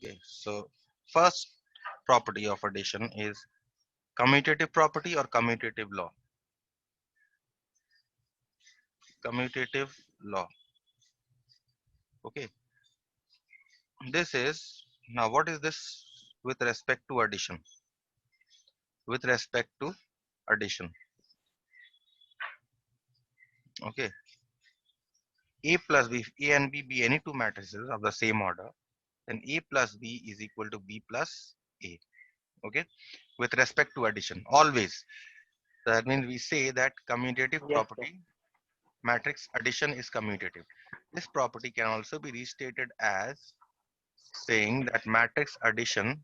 Okay, so first property of addition is commutative property or commutative law. Commutative law. Okay, this is now what is this with respect to addition? With respect to addition. Okay, A plus B, if A and B be any two matrices of the same order, then A plus B is equal to B plus A. Okay, with respect to addition, always. So that means we say that commutative Yes, sir. property matrix addition is commutative. This property can also be restated as saying that matrix addition,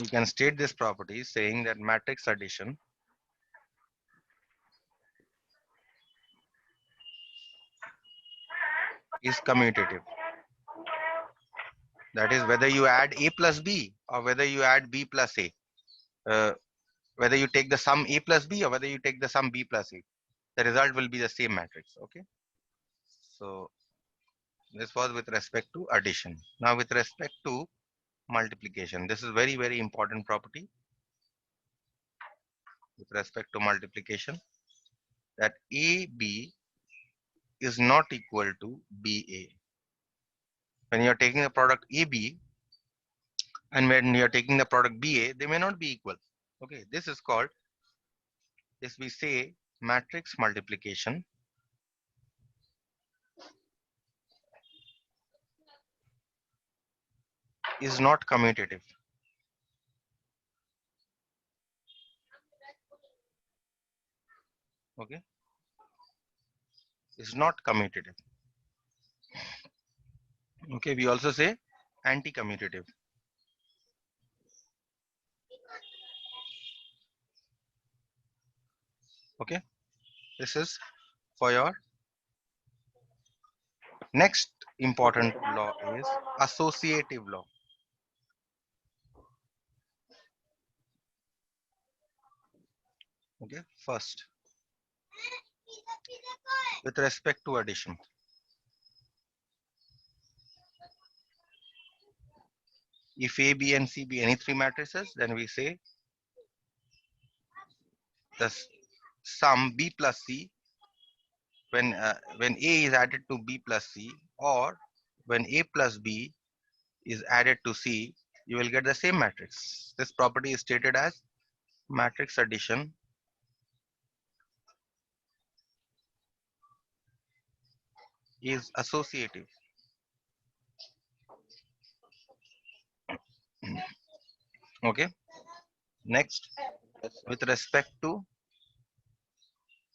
you can state this property saying that matrix addition is commutative. That is whether you add A plus B or whether you add B plus A. Uh, whether you take the sum A plus B or whether you take the sum B plus A, the result will be the same matrix. Okay. So this was with respect to addition. Now with respect to multiplication, this is very, very important property with respect to multiplication, that AB is not equal to BA. When you are taking the product AB and when you are taking the product BA, they may not be equal. Okay, this is called, this we say matrix multiplication is not commutative. Okay, is not commutative. Okay, we also say anti-commutative. Okay, this is for your next important law is associative law. Okay, first with respect to addition, if A, B and C be any three matrices, then we say the sum B plus C when A is added to B plus C, or when A plus B is added to C, you will get the same matrix. This property is stated as matrix addition is associative. Okay. Next, Yes, sir. with respect to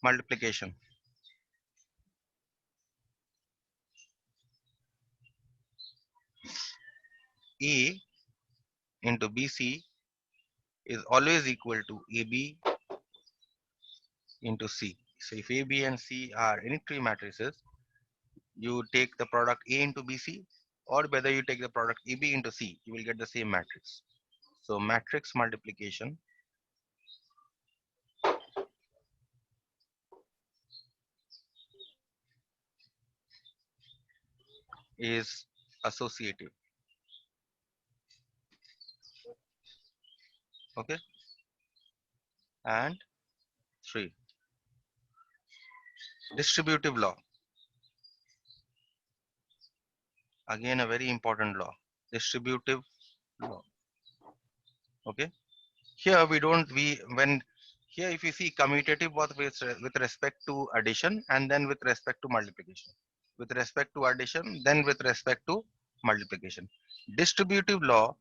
multiplication, A into BC is always equal to AB into C. So if A, B and C are any three matrices, you take the product A into BC, or whether you take the product AB into C, you will get the same matrix. So matrix multiplication is associative. Okay. And three, distributive law. Again, a very important law. Distributive law. Okay. Here we don't we when here if you see commutative was with respect to addition and then with respect to multiplication. With respect to addition, then with respect to multiplication. Distributive law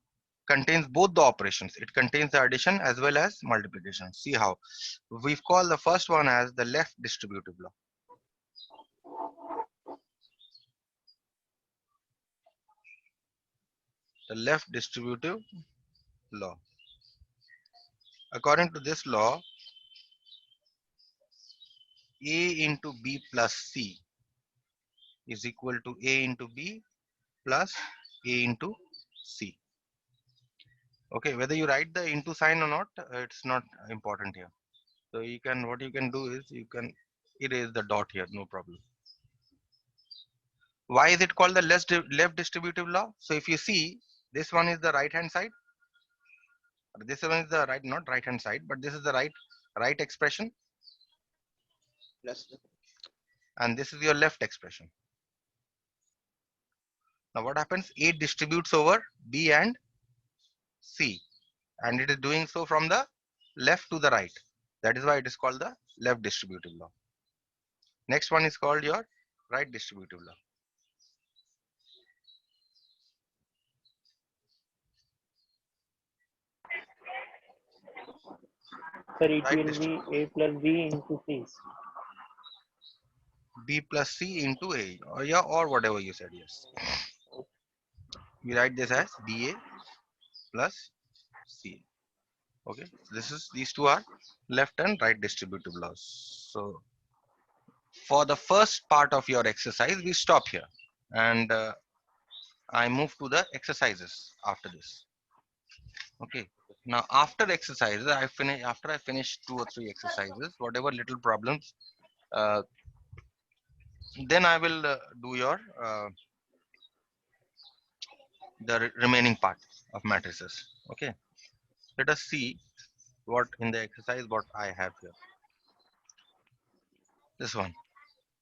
contains both the operations. It contains the addition as well as multiplication. See how we've called the first one as the left distributive law. The left distributive law. According to this law, A into B plus C is equal to A into B plus A into C. Okay, whether you write the into sign or not, it's not important here. So you can, what you can do is you can erase the dot here, no problem. Why is it called the left distributive law? So if you see, this one is the right hand side. This one is the right, not right hand side, but this is the right expression, Plus. and this is your left expression. Now what happens? A distributes over B and C, and it is doing so from the left to the right. That is why it is called the left distributive law. Next one is called your right distributive law. Sir, it Right will be A plus B into C. B plus C into A, or yeah, or whatever you said. Yes, we write this as BA plus C. Okay, this is, these two are left and right distributive laws. So for the first part of your exercise, we stop here, and I move to the exercises after this. Okay. Now after exercises, I finish, after I finish 2 or 3 exercises, whatever little problems, uh, then I will do your the remaining part of matrices. Okay. Let us see what in the exercise what I have here. This one.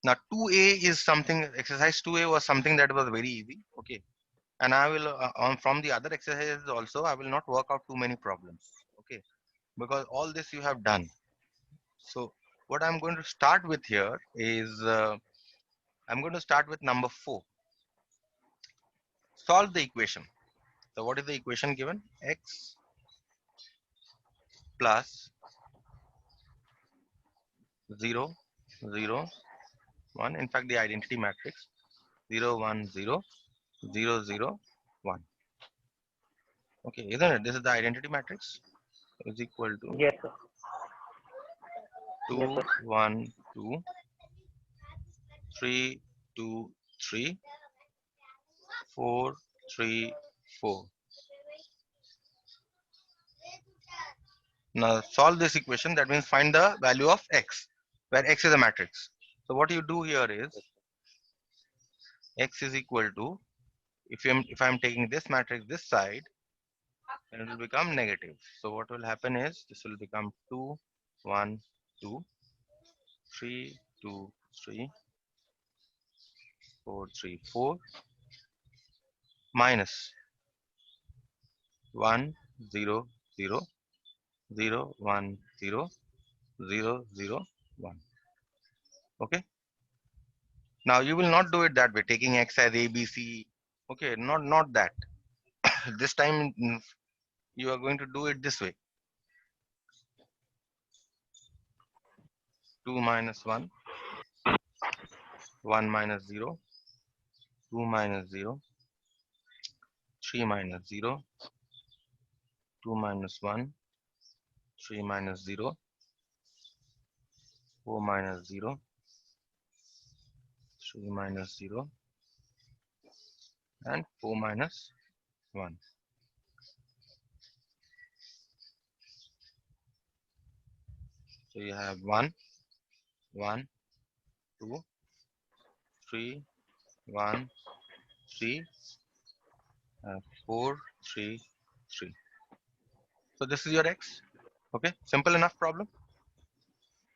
Now 2A is something, exercise 2A was something that was very easy. Okay. And I will on from the other exercises also, I will not work out too many problems. Okay. Because all this you have done. So what I'm going to start with here is I'm going to start with number 4. Solve the equation. So what is the equation given? X plus 0, 0, 1. In fact, the identity matrix 0, 1, 0, 0, 0, 1. Okay, isn't it? This is the identity matrix is equal to Yes, sir. 2, Yes, sir. 1, 2, 3, 2, 3, 4, 3, 4. Now solve this equation. That means find the value of x, where x is a matrix. So what you do here is x is equal to, if I'm taking this matrix this side, then it will become negative. So what will happen is this will become 2, 1, 2, 3, 2, 3, 4, 3, 4 minus 1, 0, 0, 0, 1, 0, 0, 0, 1. Okay. Now you will not do it that way, taking x as a, b, c. Okay, not that. This time you are going to do it this way. 2 minus 1, 1 minus 0, 2 minus 0, 3 minus 0, 2 minus 1, 3 minus 0, 4 minus 0, 3 minus 0, and 4 minus 1. So you have 1, 1, 2, 3, 1, 3, 4, 3, 3. So this is your x. Okay, simple enough problem.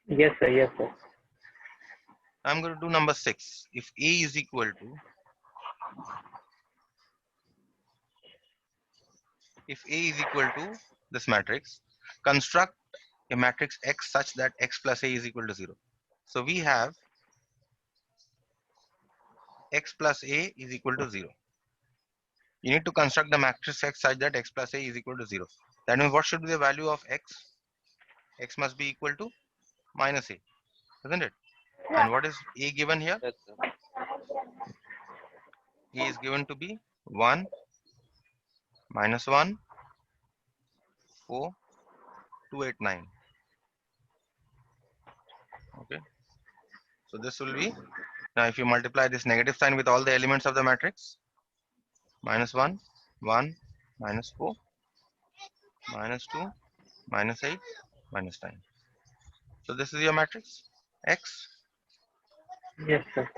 Yes, sir. Yes, sir. I'm going to do number 6. If a is equal to, if a is equal to this matrix, construct a matrix x such that x plus a is equal to 0. So we have x plus a is equal to 0. You need to construct the matrix x such that x plus a is equal to 0. That means what should be the value of x? X must be equal to minus a, isn't it? And what is a given here? Yes, sir. A is given to be 1, minus 1, 4, 2, 8, 9. Okay. So this will be, now if you multiply this negative sign with all the elements of the matrix, minus 1, 1, minus 4, minus 2, minus 8, minus 9. So this is your matrix x. Yes, sir.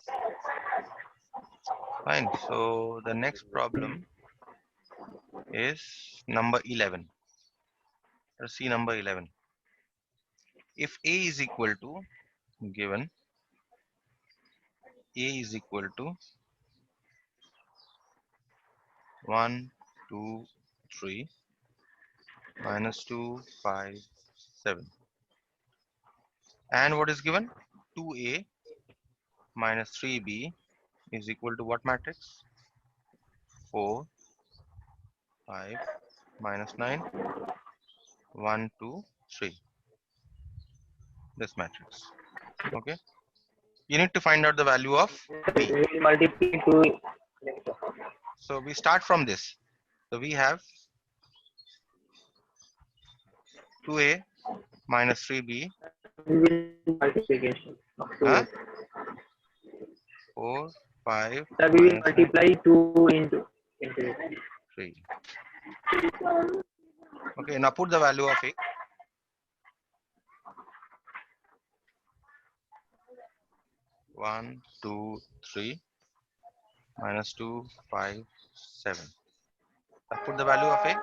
Fine. So the next problem is number 11. Let's see number 11. If A is equal to, given A is equal to 1, 2, 3, minus 2, 5, 7. And what is given? 2A minus 3B is equal to what matrix? 4, 5, minus 9, 1, 2, 3. This matrix. Okay. You need to find out the value of B. We will multiply 2. So we start from this. So we have 2A minus 3B, We will multiplication of 2. huh? 4, 5, Sir, we will minus 9, multiply 2 into it. 3. Okay, now put the value of A. 1, 2, 3, minus 2, 5, 7. I put the value of A.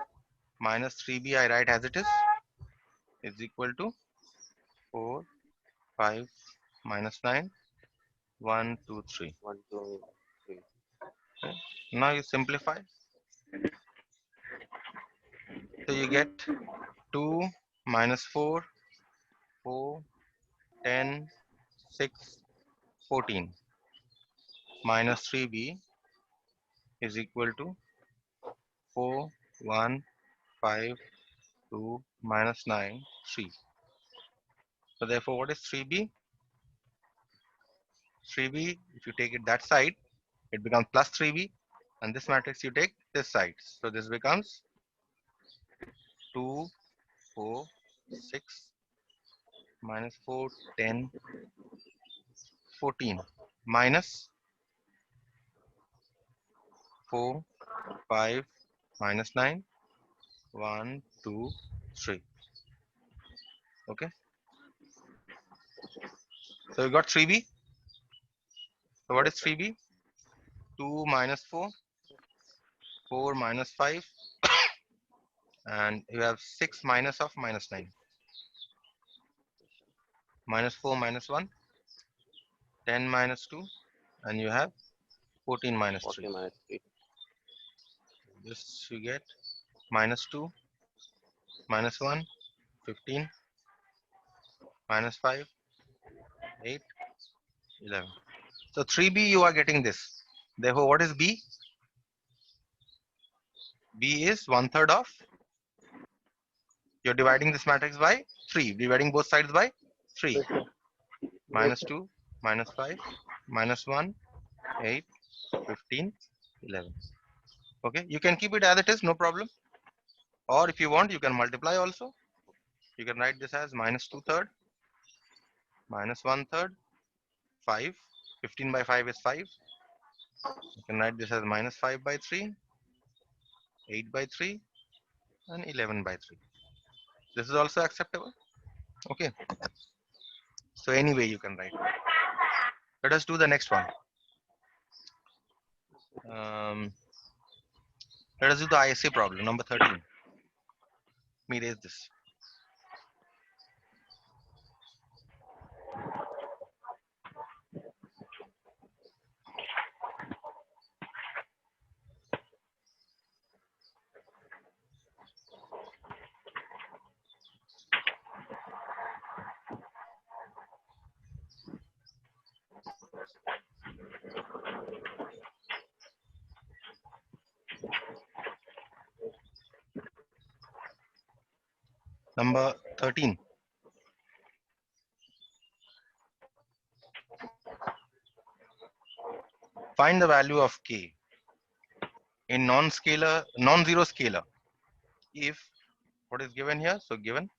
Minus 3B I write as it is equal to 4, 5, minus 9, 1, 2, 3. 1, 2, 3. Okay. Now you simplify. So you get 2 minus 4, 4, 10, 6, 14. Minus 3B is equal to 4, 1, 5, 2, minus 9, 3. So therefore, what is 3B? 3B, if you take it that side, it becomes plus 3B. And this matrix you take this side. So this becomes 2, 4, 6, minus 4, 10, 14. Minus 4, 5, minus 9, 1, 2, 3. Okay. So you got 3B. So what is 3B? 2 minus 4, 4 minus 5, and you have 6 minus of minus 9. Minus 4 minus 1, 10 minus 2, and you have 14 minus 3. 40 minus 3. This you get minus 2, minus 1, 15, minus 5, 8, 11. So 3B you are getting this. Therefore, what is B? B is 1/3 of, you're dividing this matrix by 3, dividing both sides by 3. Yes, sir. Minus 2, minus 5, minus 1, 8, 15, 11. Okay, you can keep it as it is, no problem. Or if you want, you can multiply also. You can write this as minus 2/3, minus 1/3, 5. 15 by 5 is 5. You can write this as minus 5 by 3, 8 by 3, and 11 by 3. This is also acceptable. Okay. So anyway, you can write. Let us do the next one. Let us do the ISA problem, number 13. Let me raise this. Number 13. Find the value of k in non-zero scalar if what is given here? So given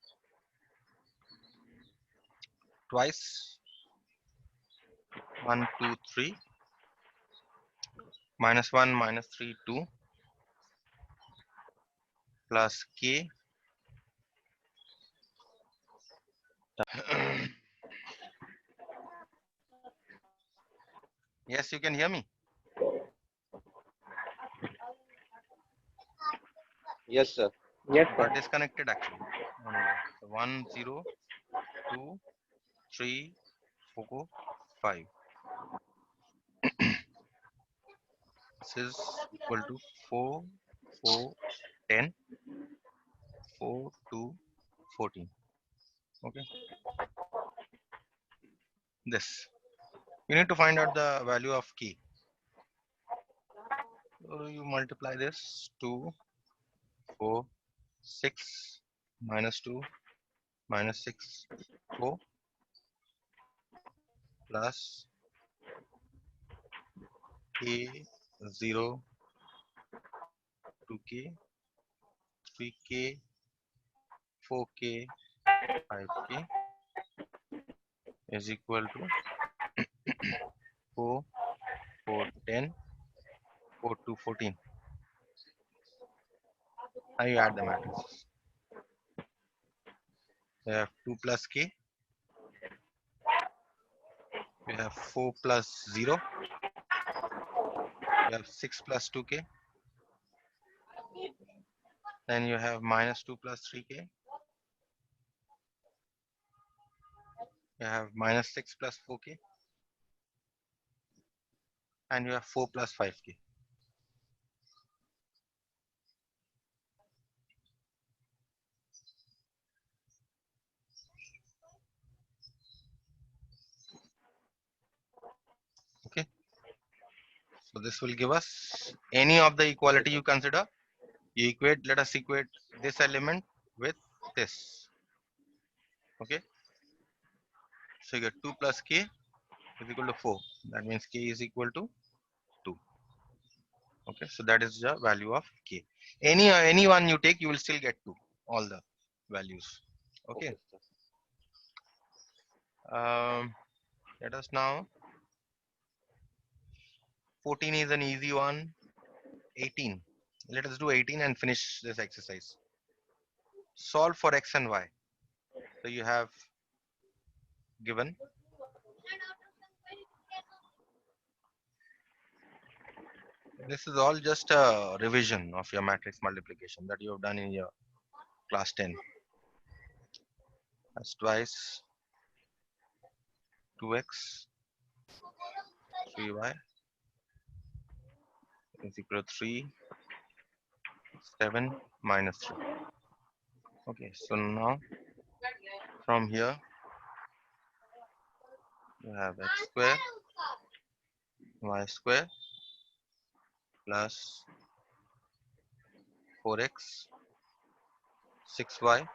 twice 1, 2, 3, minus 1, minus 3, 2, plus k Yes, you can hear me. Yes, sir. Yes, You sir. got disconnected actually. Anyway, so 1, 0, 2, 3, 4, 5. This is equal to 4, 4, 10, 4, 2, 14. Okay, this. You need to find out the value of k. So you multiply this 2, 4, 6, minus 2, minus 6, 4, plus k 0, 2k, 3k, 4k, 5k is equal to 4, 4, 10, 4, 2, 14. Now you add the matrices. You have 2 plus k, you have 4 plus 0, you have 6 plus 2k, then you have minus 2 plus 3k, you have minus 6 plus 4k, and you have 4 plus 5k. Okay, so this will give us any of the equality you consider. You equate, let us equate this element with this. Okay, so you get 2 plus k is equal to 4. That means k is equal to 2. Okay, so that is the value of k. Any one you take, you will still get 2, all the values. Okay, Okay, sir. let us now, 14 is an easy one. 18, let us do 18 and finish this exercise. Solve for x and y. So you have given this is all just a revision of your matrix multiplication that you have done in your class 10. That's twice 2x 3y is equal to 3 7 minus 3. Okay, so now from here you have x square y square plus 4x 6y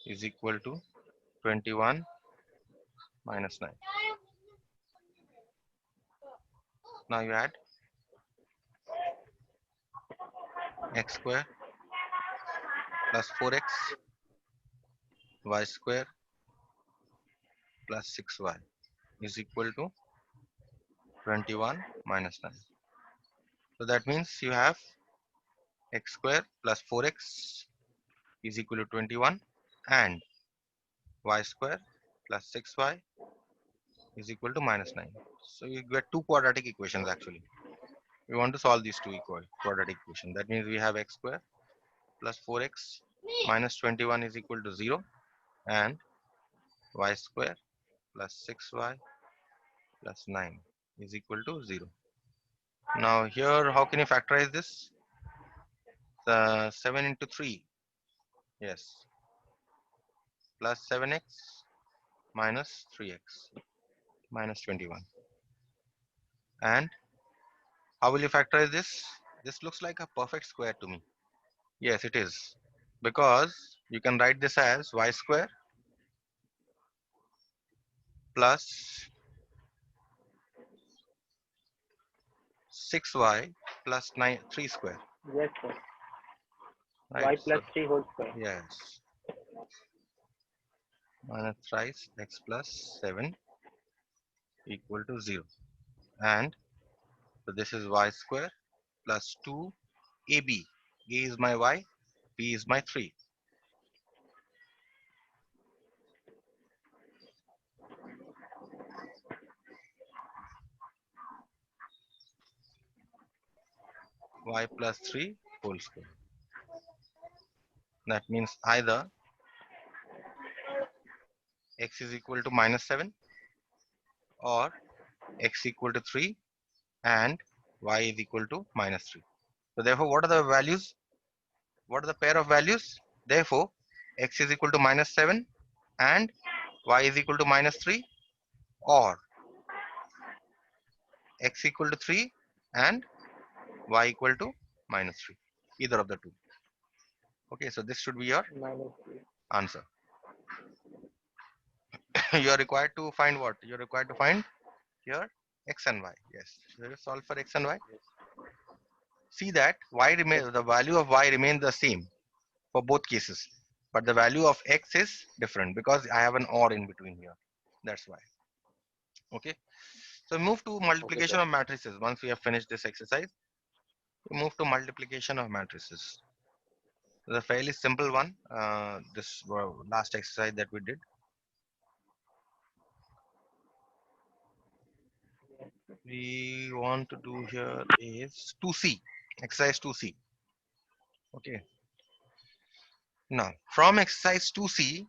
is equal to 21 minus 9. Now you add x square plus 4x y square plus 6y is equal to 21 minus 9. So that means you have x square plus 4x is equal to 21 and y square plus 6y is equal to minus 9. So you get two quadratic equations actually. We want to solve these two quadratic equations. That means we have x square plus 4x minus 21 is equal to 0 and y square plus 6y plus 9 is equal to 0. Now here, how can you factorize this? 7 into 3, yes, plus 7x minus 3x minus 21. And how will you factorize this? This looks like a perfect square to me. Yes, it is. Because you can write this as y square plus 6y plus 3 square. Yes, sir. Right? Y So, plus 3 whole square. yes. Minus thrice x plus 7 equal to 0. And so this is y square plus 2ab. A is my y, b is my 3. y plus 3 whole square. That means either x is equal to -7 or x equal to 3 and y is equal to -3. So therefore, what are the values? What are the pair of values? Therefore, x is equal to -7 and y is equal to -3, or x equal to 3 and y equal to -3. Either of the two. Okay, so this should be your -3. answer. You are required to find what? You are required to find here x and y. Yes, let us solve for x and y. See that y remains, the value of y remains the same for both cases, but the value of x is different because I have an or in between here. That's why. Okay, so move to multiplication sir. of matrices. Once we have finished this exercise, we move to multiplication of matrices. It's a fairly simple one. This last exercise that we did. We want to do here is 2C, exercise 2C. Okay. Now, from exercise 2C,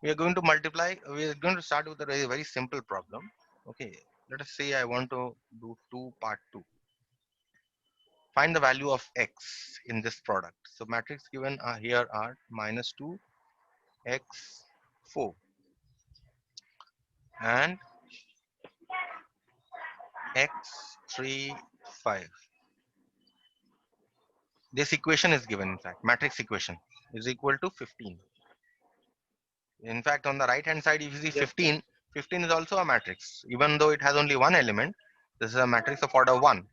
we are going to multiply. We are going to start with a very, very simple problem. Okay. Let us say I want to do part 2. Find the value of x in this product. So matrix given here are -2, x, 4, and x, 3, 5. This equation is given, in fact, matrix equation is equal to 15. In fact, on the right hand side, if you see Yes, 15, 15 is also a matrix. Even though it has only one element, this is a matrix of order 1.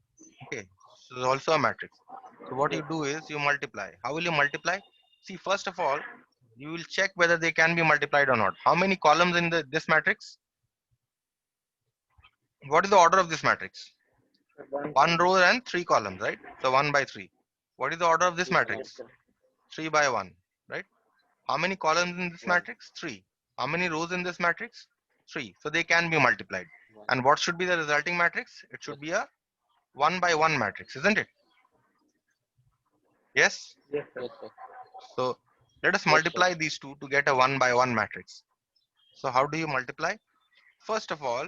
Okay, so it's also a matrix. So what you Yes. do is you multiply. How will you multiply? See, first of all, you will check whether they can be multiplied or not. How many columns in this matrix? What is the order of this matrix? One One column. row and 3 columns, right? So 1 by 3. What is the order of this Yes, Yes, matrix? sir. 3 by 1, right? How many columns in this 1, matrix? 3. How many rows in this matrix? 3. So they can be multiplied. 1. And what should be the resulting matrix? It Yes, should be a 1 by 1 matrix, isn't it? Yes? Yes, sir. yes, sir. So let us Yes, sir. multiply these two to get a 1 by 1 matrix. So how do you multiply? First of all,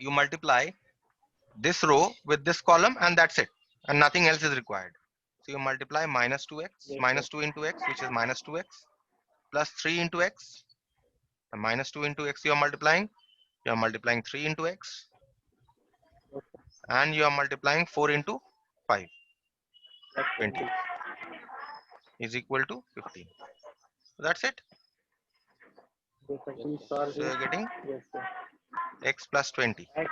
you multiply this row with this column and that's it. And nothing else is required. So you multiply -2x, Yes, sir. -2 into x, which is -2x, plus 3 into x. And -2 into x you are multiplying. You are multiplying 3 into x. Yes, sir. And you are multiplying 4 into 5, That's 20 20. is equal to 15. So that's it. Yes, sir. Yes, We sir. solve So it. you're getting Yes, sir. x plus 20 X,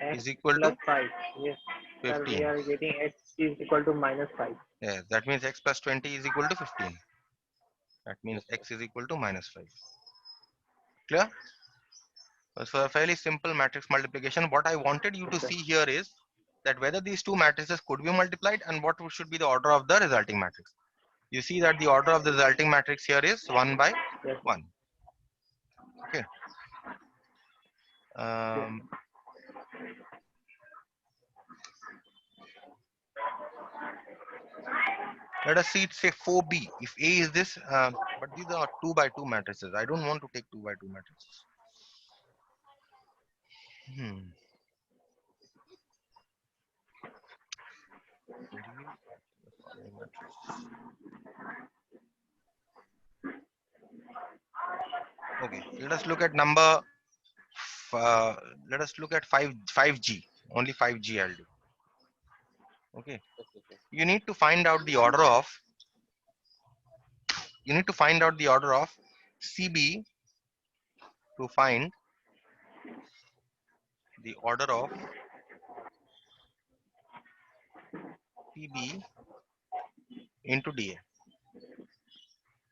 X is equal plus to 5. Yes, sir. We 15. are getting X is equal to -5. Yes, that means x plus 20 is equal to 15. That means Yes, sir. x is equal to -5. Clear? So a fairly simple matrix multiplication. What I wanted you Yes, to sir. see here is that whether these two matrices could be multiplied and what should be the order of the resulting matrix. You see that the order of the resulting matrix here is 1 by Yes, sir. 1. Okay. Yes, Um, Let us see, say 4b. If A is this, but these are 2 by 2 matrices. I don't want to take 2 by 2 matrices. Hmm. Derive the following matrices. Okay, let us look at number. Uh, Let us look at 5G. Only 5G I'll do. Okay, Okay, sir. you need to find out the order of. You need to find out the order of CB to find the order of PB into DA.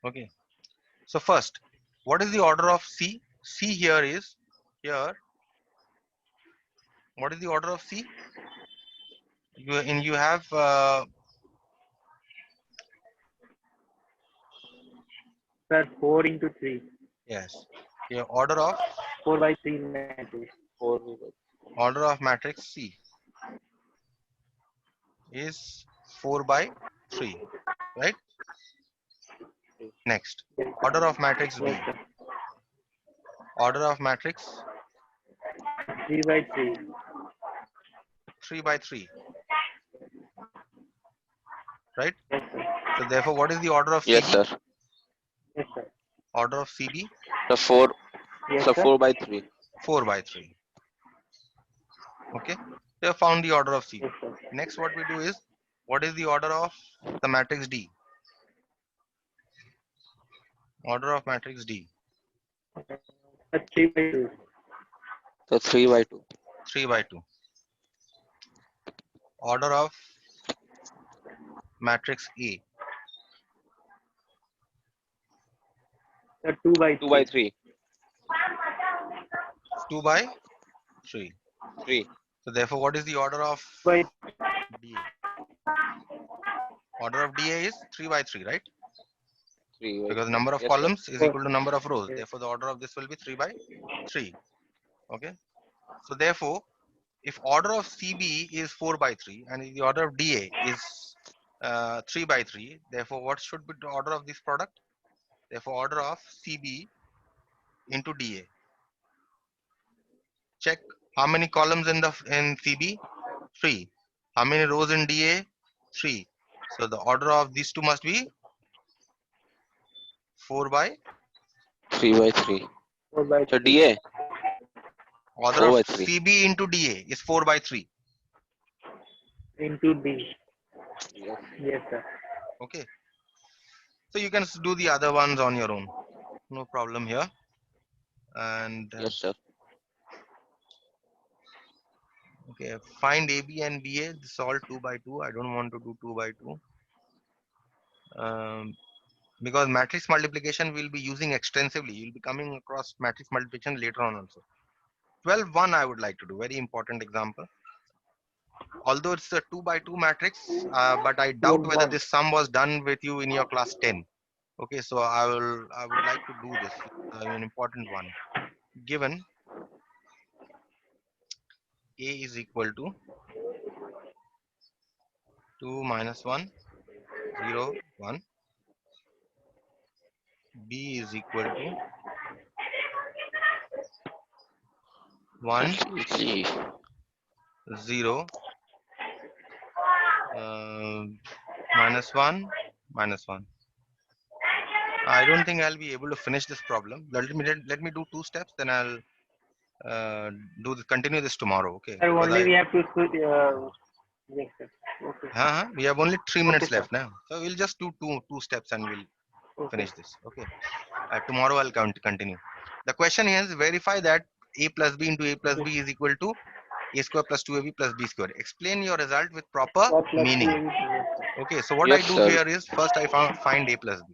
Okay. So first, what is the order of C? C here is here. What is the order of C? You have sir. 4 into 3. yes. Your order of 4 by 3 matrix. 4 will matrix C. is 4 by 3, right? Next, Yes, order of matrix yes, B. sir. Order of matrix 3 by 3. 3 by 3, right? Yes, sir. So therefore, what is the order of Yes, CB? sir. Yes, sir. Order of CB, The 4, Yes, so sir. 4 by 3. 4 by 3. Okay. We have found the order of CB. Yes, sir. Next, what we do is, what is the order of the matrix D? Order of matrix D, 3 by 2. So 3 by 2. 3 by 2. Order of matrix A, Sir, 2 by 2 by 3. 3. 2 by 3. 3. So therefore, what is the order of By DA? Order of DA is 3 by 3, right? 3 by Because 3. number of Yes, sir. columns is 4. equal to number of rows. Yes. Therefore, the order of this will be 3 by 3. Okay. So therefore, if order of CB is 4 by 3 and the order of DA is 3 by 3, therefore, what should be the order of this product? Therefore, order of CB into DA. Check how many columns in CB? 3. How many rows in DA? 3. So the order of these two must be 4 by 3 by 3. 4 by So 3. DA, order 4 of by 3. CB into DA is 4 by 3. Into D. Yes. Yes, sir. Okay. So you can do the other ones on your own. No problem here. And Yes, sir. okay, find AB and BA. This is all 2 by 2. I don't want to do 2 by 2. Because matrix multiplication we'll be using extensively. You'll be coming across matrix multiplication later on also. 12-1 I would like to do. Very important example. Although it's a 2 by 2 matrix, but I doubt whether 1. this sum was done with you in your class 10. Okay, so I would like to do this. An important one. Given A is equal to 2 minus 1, 0, 1. B is equal to 1, That's easy. 0, minus 1, minus 1. I don't think I'll be able to finish this problem. Let me do 2 steps, then I'll continue this tomorrow. Okay, Sir, because only we have to put, yes, sir. Okay. we have only 3 minutes Okay, sir. left now, so we'll just do two steps and we'll Okay. finish this. Okay, tomorrow I'll continue. The question is, verify that a plus b into a plus b is equal to a square plus 2ab plus b square. Explain your result with proper What plus meaning. 2 is? Yes, sir. Okay, so what I Yes, do sir. here is, first I find a plus b.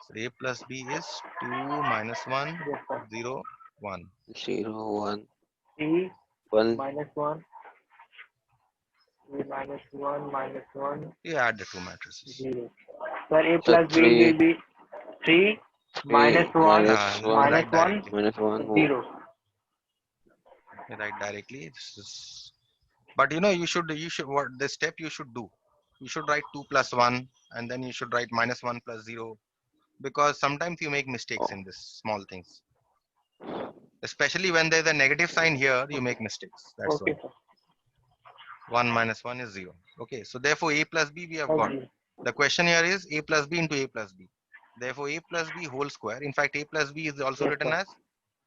So a plus b is 2 minus 1, Yes, sir. 0, 1. 0, 1, 3 1. minus 1. 3 minus 1 minus 1. You add the two matrices. 0. Sir, A So plus B 3, will be 3 minus 1 minus 1, minus Write 1 directly. minus 1. 0. Write directly. This is, but you should what the step you should do. You should write 2 plus 1 and then you should write minus 1 plus 0, because sometimes you make mistakes Oh. in this small things. Especially when there's a negative sign here, you make mistakes. That's why. Okay, sir. 1 minus 1 is 0. Okay, so therefore a plus b we have got. Okay. The question here is a plus b into a plus b. Therefore a plus b whole square. In fact, a plus b is also Yes, written sir. as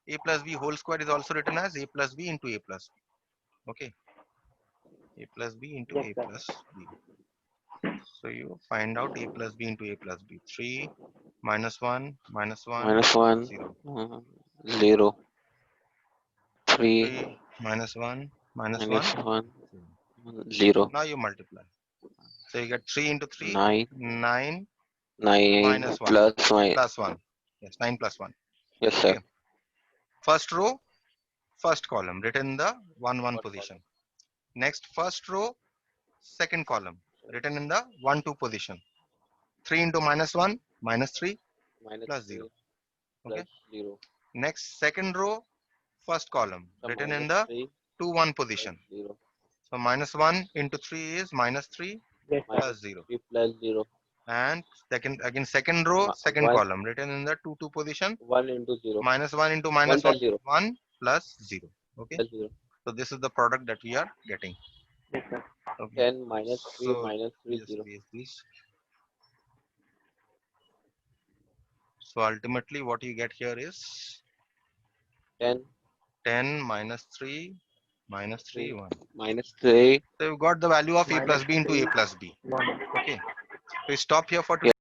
a plus b whole square is also written as a plus b into a plus b. Okay, a plus b into Yes, a sir. plus b. So you find out a plus b into a plus b. 3 minus 1 minus 1 Minus 1, 0. 0. 3, 3 minus 1 minus 1 minus 1, 0. 0. Now you multiply. So you get 3 into 3, 9, 9 9 minus 1 plus 1. plus 1. Yes, 9 plus 1. Yes, sir. Okay. First row, first column written in the 1 1 position. Next, first row, second column written in the 1 2 position. 3 into minus 1 minus 3 Minus plus 3 0. plus Okay. 0. Next, second row, first column So written in minus the 3 2 1 plus position. 0. So minus 1 into 3 is minus 3 Yes, sir. plus 0. 3 plus 0. And second row, Ma- second one- column, written in the 2 position. 1 into 0. Minus 1 into 1 minus plus 1, 0. 1 plus 0. Okay. Plus 0. So this is the product that we are getting. Yes, sir. Okay. 10 minus 3 So minus 3 yes, 0. please. So ultimately what you get here is 10 10 minus 3 minus 3 1. minus 3. So you've got the value of a Minus plus b into a 3, plus b. 1. Okay. So we stop here for today.